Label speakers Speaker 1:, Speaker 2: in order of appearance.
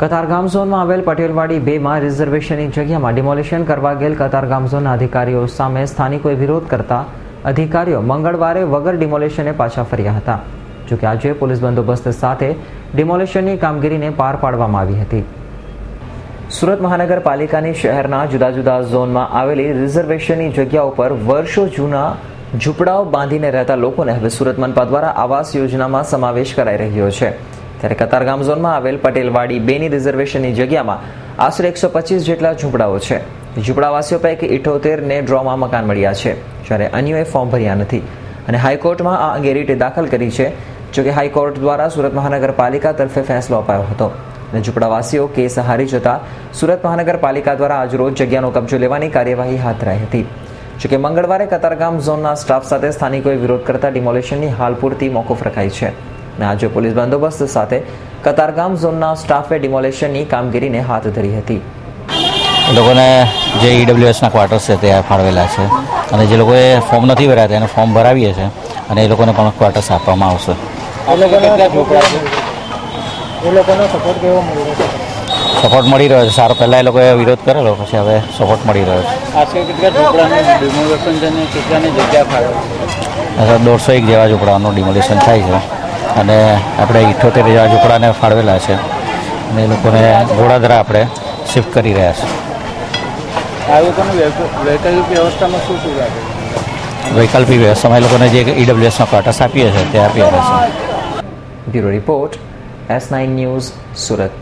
Speaker 1: કતારગામ ઝોનમાં આવેલ પટેલવાડી 2માં રિઝર્વેશનની જગ્યામાં ડિમોલિશન કરવા ગયેલ કતારગામ ઝોનના અધિકારીઓ સામે સ્થાનિકોએ વિરોધ કરતા અધિકારીઓ મંગળવારે વગર ડિમોલિશને પાછા ફર્યા હતા. જોકે આજે પોલીસ બંદોબસ્ત સાથે ડિમોલિશનની કામગીરીને પાર પાડવામાં આવી હતી. સુરત મહાનગરપાલિકાની શહેરના જુદા જુદા ઝોનમાં આવેલી રિઝર્વેશનની જગ્યાઓ પર વર્ષો જૂના ઝૂંપડાઓ બાંધીને રહેતા લોકોને હવે સુરત મનપા દ્વારા આવાસ યોજનામાં સમાવેશ કરાઈ રહ્યો છે. ત્યારે કતારગામ ઝોનમાં આવેલ પટેલવાડી 2ની રિઝર્વેશનની જગ્યામાં આશરે 125 જેટલા ઝૂંપડાઓ છે. ઝૂંપડાવાસીઓ પૈકી 78ને ડ્રોમાં મકાન મળ્યા છે, જ્યારે અન્યોએ ફોર્મ ભર્યા નથી અને હાઈકોર્ટમાં આ અંગે રીટ દાખલ કરી છે. જોકે હાઈકોર્ટ દ્વારા સુરત મહાનગરપાલિકા તરફે ફેસલો અપાયો હતો અને ઝૂંપડાવાસીઓ કેસ હારી જતા સુરત મહાનગરપાલિકા દ્વારા આજરોજ જગ્યાનો કબજો લેવાની કાર્યવાહી હાથ ધરાઈ હતી. જોકે મંગળવારે કતારગામ ઝોનના સ્ટાફ સાથે સ્થાનિકોએ વિરોધ કરતા ડિમોલિશનની હાલ પૂરતી મોકૂફ રખાઈ છે અને આજે પોલીસ બંદોબસ્ત સાથે કતારગામ ઝોનના સ્ટાફે ડિમોલિશનની કામગીરીને હાથ ધરી હતી.
Speaker 2: લોકોને જે ઈડબ્લ્યુએસના ક્વાર્ટર્સ છે તે ફાળવેલા છે અને જે લોકોએ ફોર્મ નથી ભર્યા તેને ફોર્મ ભરાવીએ છીએ અને એ લોકોને પણ ક્વાર્ટર્સ આપવામાં આવશે. સપોર્ટ મળી રહ્યો છે સારો. પહેલાં એ લોકોએ વિરોધ કરેલો, પછી હવે સપોર્ટ મળી રહ્યો છે. 150 જેવા ઝૂંપડાઓનું ડિમોલિશન થાય છે અને આપણે 78 જેવા ઝૂંપડાને ફાળવેલા છે અને એ લોકોને ઘોડાદરા આપણે શિફ્ટ કરી રહ્યા છે. વૈકલ્પિક વ્યવસ્થામાં એ લોકોને જે ઈડબ્લ્યુએસના ક્વાર્ટર્સ આપીએ છીએ તે આપી રહ્યા છે.
Speaker 1: Bureau report S9 news Surat.